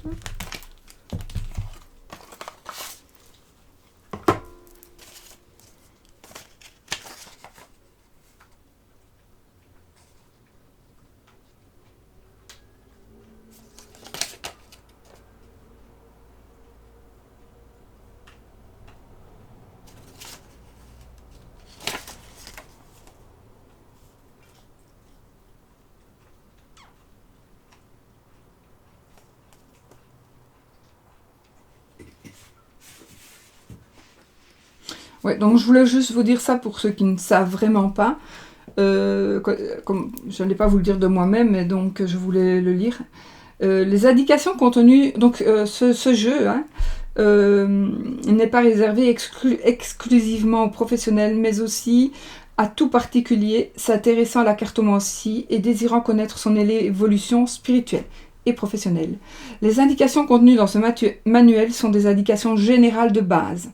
Ouais, donc je voulais juste vous dire ça pour ceux qui ne savent vraiment pas. Comme je n'allais pas vous le dire de moi-même, mais donc je voulais le lire. Les indications contenues, donc ce jeu hein, n'est pas réservé exclusivement aux professionnels, mais aussi à tout particulier s'intéressant à la cartomancie et désirant connaître son évolution spirituelle et professionnelle. Les indications contenues dans ce manuel sont des indications générales de base.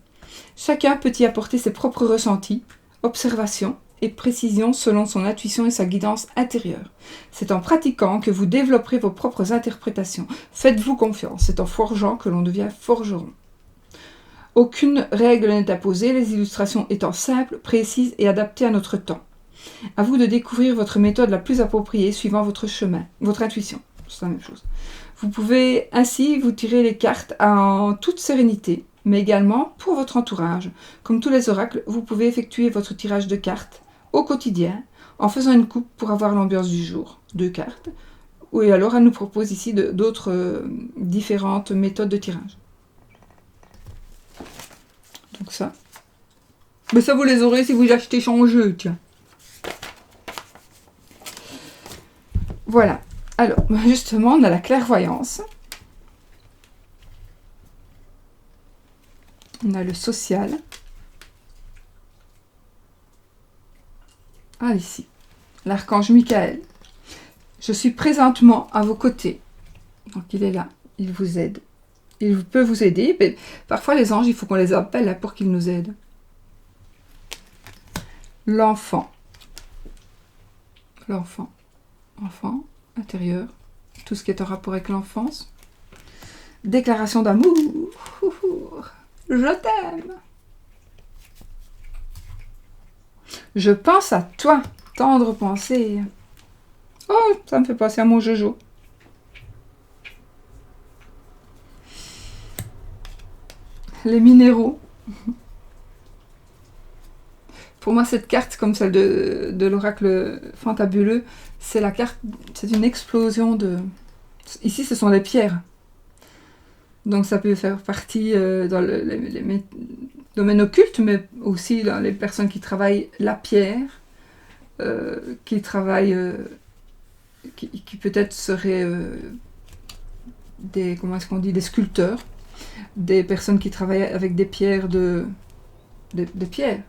Chacun peut y apporter ses propres ressentis, observations et précisions selon son intuition et sa guidance intérieure. C'est en pratiquant que vous développerez vos propres interprétations. Faites-vous confiance, c'est en forgeant que l'on devient forgeron. Aucune règle n'est imposée, les illustrations étant simples, précises et adaptées à notre temps. À vous de découvrir votre méthode la plus appropriée suivant votre chemin, votre intuition. C'est la même chose. Vous pouvez ainsi vous tirer les cartes en toute sérénité, mais également pour votre entourage. Comme tous les oracles, vous pouvez effectuer votre tirage de cartes au quotidien en faisant une coupe pour avoir l'ambiance du jour. 2 cartes. Et alors, elle nous propose ici d'autres différentes méthodes de tirage. Donc ça. Mais ça, vous les aurez si vous achetez son jeu, tiens. Voilà. Alors, justement, on a la clairvoyance. On a le social. Ah, ici. L'archange Michael. Je suis présentement à vos côtés. Donc, il est là. Il vous aide. Il peut vous aider. Mais parfois, les anges, il faut qu'on les appelle pour qu'ils nous aident. L'enfant. L'enfant. Enfant, intérieur. Tout ce qui est en rapport avec l'enfance. Déclaration d'amour. Je t'aime. Je pense à toi. Tendre pensée. Oh, ça me fait penser à mon Jojo. Les minéraux. Pour moi, cette carte, comme celle de l'oracle fantabuleux, c'est la carte, c'est une explosion de... Ici, ce sont les pierres. Donc, ça peut faire partie dans les domaines occultes, mais aussi dans les personnes qui travaillent la pierre, qui travaillent... qui peut-être seraient des... Comment est-ce qu'on dit? Des sculpteurs. Des personnes qui travaillent avec des pierres des pierres.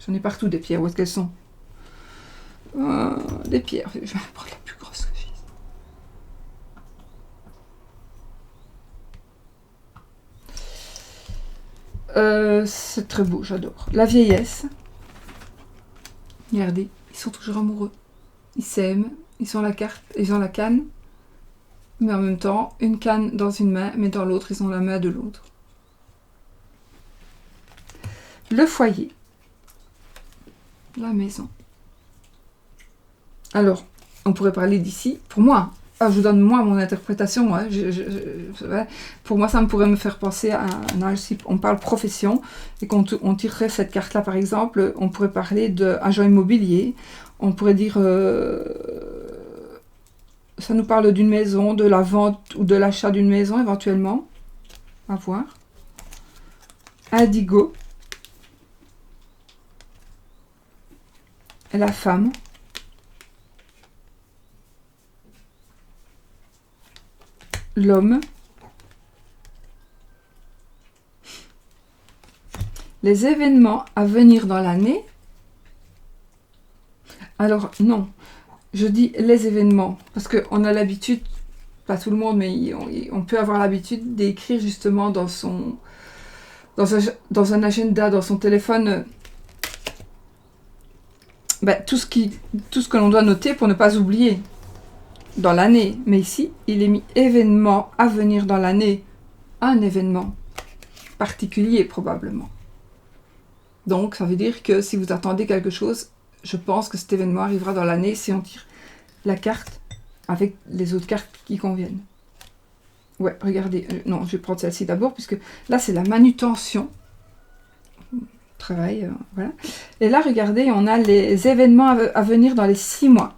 J'en ai partout des pierres. Où est-ce qu'elles sont? Des pierres. Je vais prendre la plus grosse que j'ai. C'est très beau, j'adore. La vieillesse. Regardez, ils sont toujours amoureux. Ils s'aiment, ils ont la carte, ils ont la canne. Mais en même temps, une canne dans une main, mais dans l'autre, ils ont la main de l'autre. Le foyer. La maison. Alors, on pourrait parler d'ici. Pour moi, je vous donne moi mon interprétation. Hein, pour moi, ça me pourrait me faire penser à un âge. Si on parle profession et qu'on tirerait cette carte-là, par exemple, on pourrait parler d'agent immobilier. On pourrait dire... ça nous parle d'une maison, de la vente ou de l'achat d'une maison, éventuellement. À voir. Indigo. Et la femme. L'homme. Les événements à venir dans l'année. Alors, non. Je dis les événements, parce qu'on a l'habitude, pas tout le monde, mais on peut avoir l'habitude d'écrire justement dans un agenda, dans son téléphone, tout ce que l'on doit noter pour ne pas oublier dans l'année. Mais ici, il est mis événement à venir dans l'année, un événement particulier probablement. Donc, ça veut dire que si vous attendez quelque chose, je pense que cet événement arrivera dans l'année si on tire la carte avec les autres cartes qui conviennent. Ouais, regardez. Non, je vais prendre celle-ci d'abord, puisque là, c'est la manutention. Travail, voilà. Et là, regardez, on a les événements à venir dans les 6 mois.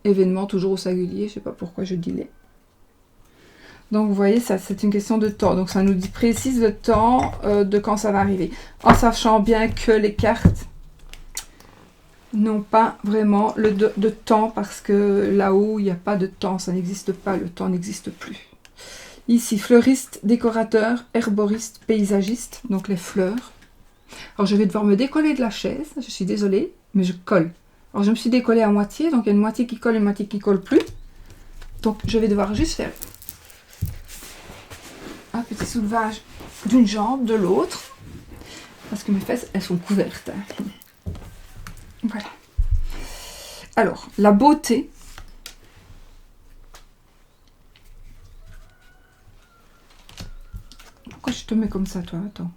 Événements toujours au singulier, je ne sais pas pourquoi je dis les. Donc, vous voyez, ça, c'est une question de temps. Donc, ça nous dit précise le temps de quand ça va arriver. En sachant bien que les cartes n'ont pas vraiment de temps, parce que là-haut, il n'y a pas de temps, ça n'existe pas, le temps n'existe plus. Ici, fleuriste, décorateur, herboriste, paysagiste, donc les fleurs. Alors, je vais devoir me décoller de la chaise, je suis désolée, mais je colle. Alors, je me suis décollée à moitié, donc il y a une moitié qui colle, une moitié qui colle plus. Donc, je vais devoir juste faire un petit soulevage d'une jambe, de l'autre, parce que mes fesses, elles sont couvertes. Voilà. Alors, la beauté. Pourquoi je te mets comme ça, toi? Attends.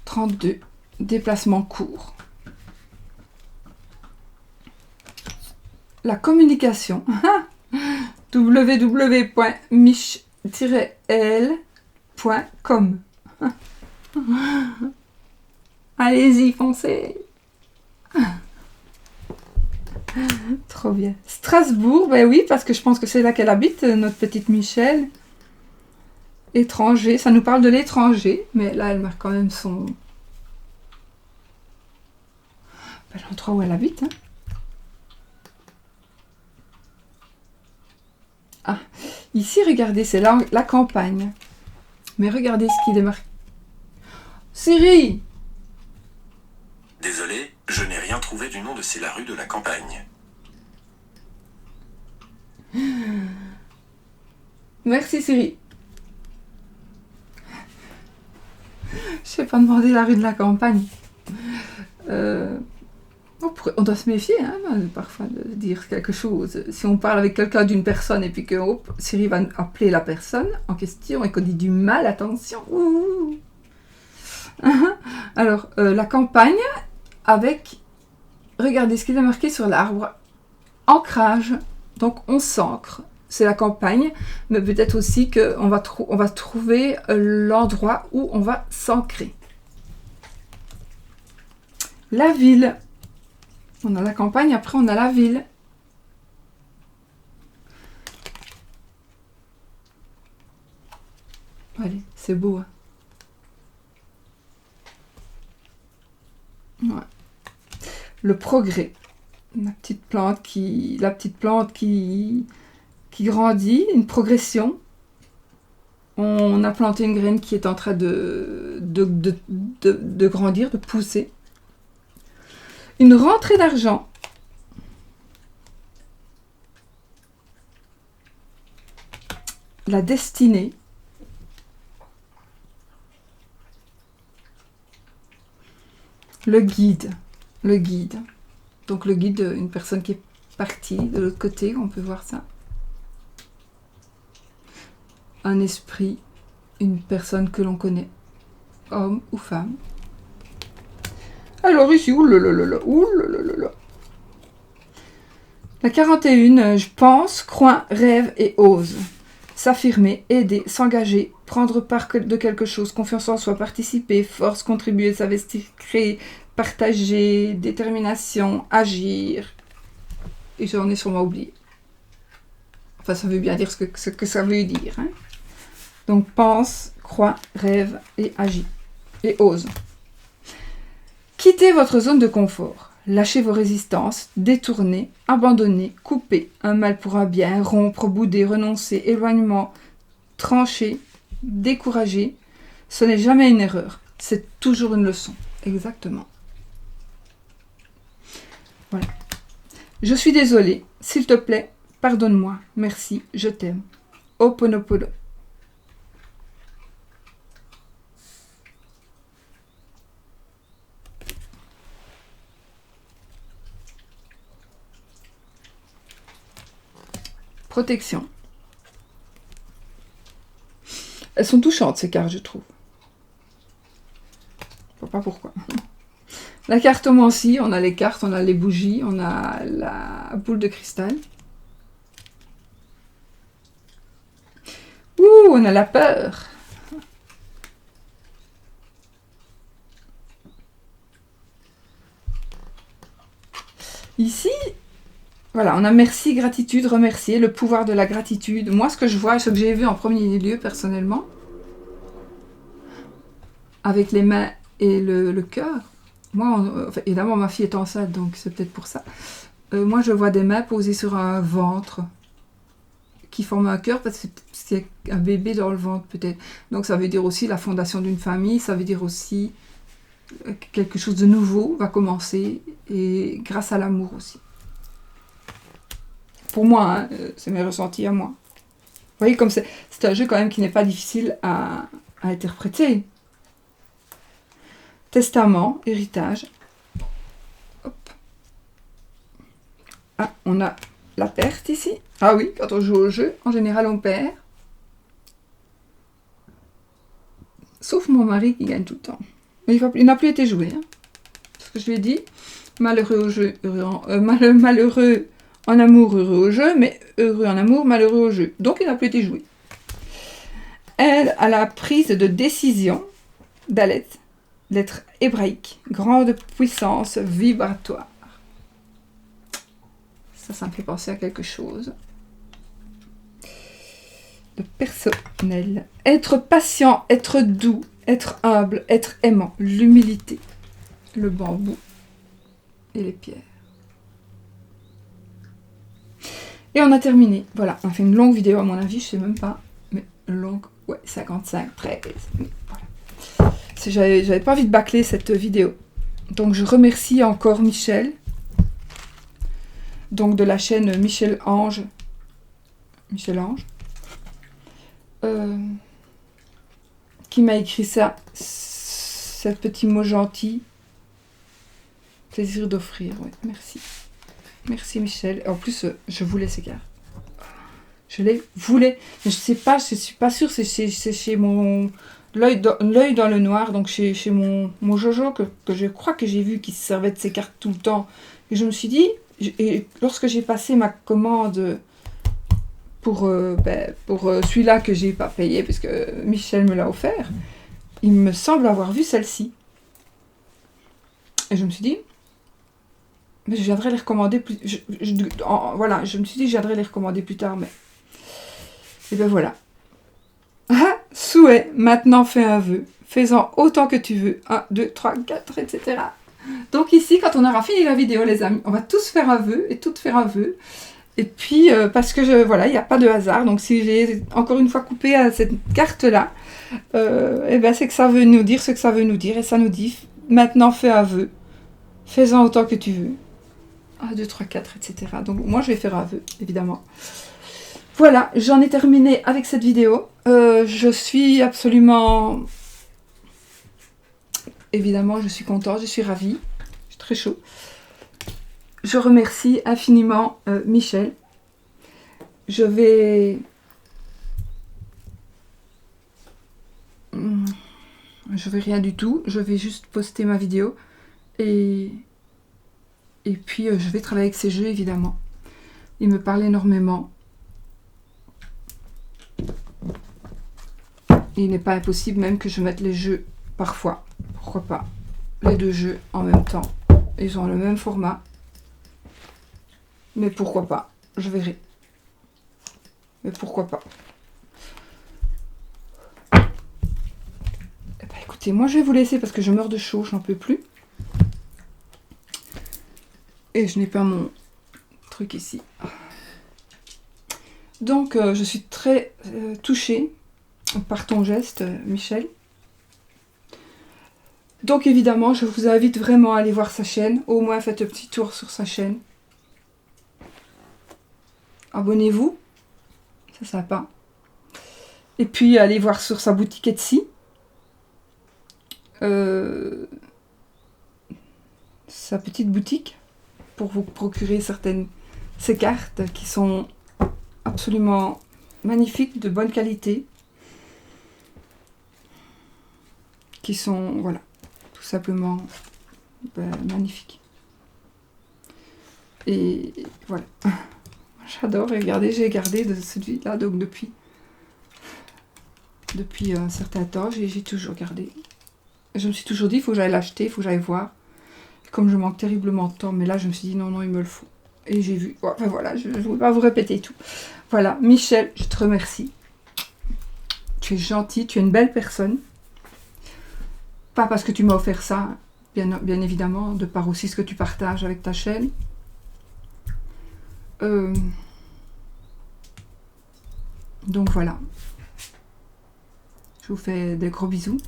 « 32. Déplacement court. » La communication. www.mich-el.com. Allez-y, foncez. Trop bien. Strasbourg, ben oui, parce que je pense que c'est là qu'elle habite, notre petite Michel. Étranger, ça nous parle de l'étranger, mais là, elle marque quand même son... l'endroit où elle habite. Hein. Ah, ici, regardez, c'est la campagne. Mais regardez ce qu'il est marqué. Siri! Désolé, je n'ai rien trouvé du nom de C'est la rue de la campagne. Merci Siri. Je n'ai pas demandé la rue de la campagne. On doit se méfier hein, parfois de dire quelque chose. Si on parle avec quelqu'un d'une personne et puis que Siri va appeler la personne en question et qu'on dit du mal, attention. Ouh. Alors, la campagne avec, regardez ce qu'il a marqué sur l'arbre, ancrage, donc on s'ancre. C'est la campagne, mais peut-être aussi qu'on va, on va trouver l'endroit où on va s'ancrer. La ville. On a la campagne, après on a la ville. Allez, c'est beau. Hein. Ouais. Le progrès. La petite plante qui grandit, une progression. On a planté une graine qui est en train de grandir, de pousser. Une rentrée d'argent. La destinée. Le guide. Le guide. Donc le guide, une personne qui est partie de l'autre côté, on peut voir ça. Un esprit, une personne que l'on connaît, homme ou femme. Alors ici, oulalala. La 41, je pense, crois, rêve et ose. S'affirmer, aider, s'engager, prendre part de quelque chose, confiance en soi, participer, force, contribuer, s'investir, créer, partager, détermination, agir. Et j'en ai sûrement oublié. Enfin, ça veut bien dire ce que ça veut dire. Hein. Donc, pense, crois, rêve et agis. Et ose. Quittez votre zone de confort. Lâchez vos résistances, détournez, abandonnez, coupez. Un mal pour un bien, rompre, bouder, renoncer, éloignement, trancher, décourager. Ce n'est jamais une erreur. C'est toujours une leçon. Exactement. Voilà. Je suis désolée. S'il te plaît, pardonne-moi. Merci, je t'aime. Ho'oponopono. Protection. Elles sont touchantes ces cartes, je trouve. Je ne sais pas pourquoi. La cartomancie, on a les cartes, on a les bougies, on a la boule de cristal. Ouh, on a la peur. Ici, voilà, on a merci, gratitude, remercier, le pouvoir de la gratitude. Moi, ce que je vois, ce que j'ai vu en premier lieu, personnellement, avec les mains et le cœur. Moi, enfin, évidemment, ma fille est enceinte, donc c'est peut-être pour ça. Moi, je vois des mains posées sur un ventre qui forme un cœur, parce que c'est un bébé dans le ventre, peut-être. Donc, ça veut dire aussi la fondation d'une famille, ça veut dire aussi quelque chose de nouveau va commencer, et grâce à l'amour aussi. Pour moi, hein, c'est mes ressentis à moi. Vous voyez, comme c'est un jeu quand même qui n'est pas difficile à interpréter. Testament, héritage. Hop. Ah, on a la perte ici. Ah oui, quand on joue au jeu, en général, on perd. Sauf mon mari qui gagne tout le temps. Mais il n'a plus été joué. Hein. Ce que je lui ai dit, malheureux au jeu, malheureux en amour, heureux au jeu, mais heureux en amour, malheureux au jeu. Donc, il n'a plus été joué. Elle a la prise de décision d'Alet, lettre hébraïque, grande puissance vibratoire. Ça me fait penser à quelque chose. de personnel. Être patient, être doux, être humble, être aimant, l'humilité, le bambou et les pierres. Et on a terminé. Voilà, on a fait une longue vidéo à mon avis, je sais même pas, mais longue, ouais, 55, 13, mais voilà. J'avais pas envie de bâcler cette vidéo. Donc je remercie encore Michel, donc de la chaîne Michel Ange, qui m'a écrit ça, ce petit mot gentil, plaisir d'offrir, ouais, merci. Merci Michel. En plus, je voulais ces cartes. Je les voulais. Mais je sais pas, je suis pas sûre, c'est chez mon... L'œil dans le noir, donc chez mon Jojo, que je crois que j'ai vu qui se servait de ces cartes tout le temps. Et je me suis dit, et lorsque j'ai passé ma commande pour celui-là que j'ai pas payé, parce que Michel me l'a offert, il me semble avoir vu celle-ci. Et je me suis dit, mais je viendrai les recommander plus... voilà, je me suis dit, je viendrai les recommander plus tard, mais... Et ben voilà. Ah, souhait, maintenant fais un vœu. Fais-en autant que tu veux. 1, 2, 3, 4, etc. Donc ici, quand on aura fini la vidéo, les amis, on va tous faire un vœu et toutes faire un vœu. Et puis, parce que, voilà, il n'y a pas de hasard. Donc si j'ai encore une fois coupé à cette carte-là, et ben c'est que ça veut nous dire ce que ça veut nous dire. Et ça nous dit, maintenant fais un vœu. Fais-en autant que tu veux. 1, 2, 3, 4, etc. Donc moi, je vais faire un vœu, évidemment. Voilà, j'en ai terminé avec cette vidéo. Je suis absolument... Évidemment, je suis contente, je suis ravie. Je suis très chaud. Je remercie infiniment Michel. Je vais rien du tout. Je vais juste poster ma vidéo. Et puis, je vais travailler avec ces jeux, évidemment. Il me parle énormément. Il n'est pas impossible même que je mette les jeux parfois. Pourquoi pas? Les deux jeux en même temps. Ils ont le même format. Mais pourquoi pas? Je verrai. Mais pourquoi pas? Eh ben, écoutez, moi je vais vous laisser parce que je meurs de chaud, j'en peux plus. Et je n'ai pas mon truc ici. Donc je suis très touchée par ton geste, Michel. Donc évidemment, je vous invite vraiment à aller voir sa chaîne. Au moins, faites un petit tour sur sa chaîne. Abonnez-vous. C'est sympa. Et puis, allez voir sur sa boutique Etsy. Sa petite boutique. Pour vous procurer ces cartes qui sont absolument magnifiques, de bonne qualité. Qui sont, voilà, tout simplement magnifiques. Et voilà. J'adore, regardez, j'ai gardé de celui-là, donc depuis un certain temps, j'ai toujours gardé. Je me suis toujours dit, il faut que j'aille l'acheter, il faut que j'aille voir. Et comme je manque terriblement de temps, mais là, je me suis dit, non, il me le faut. Et j'ai vu, enfin voilà, je ne vais pas vous répéter tout. Voilà, Michel, je te remercie. Tu es gentil, tu es une belle personne. Pas parce que tu m'as offert ça, bien évidemment, de par aussi ce que tu partages avec ta chaîne. Donc voilà. Je vous fais des gros bisous.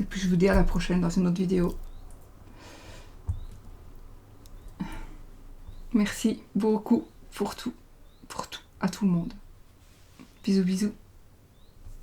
Et puis je vous dis à la prochaine dans une autre vidéo. Merci beaucoup pour tout, à tout le monde. Bisous, bisous.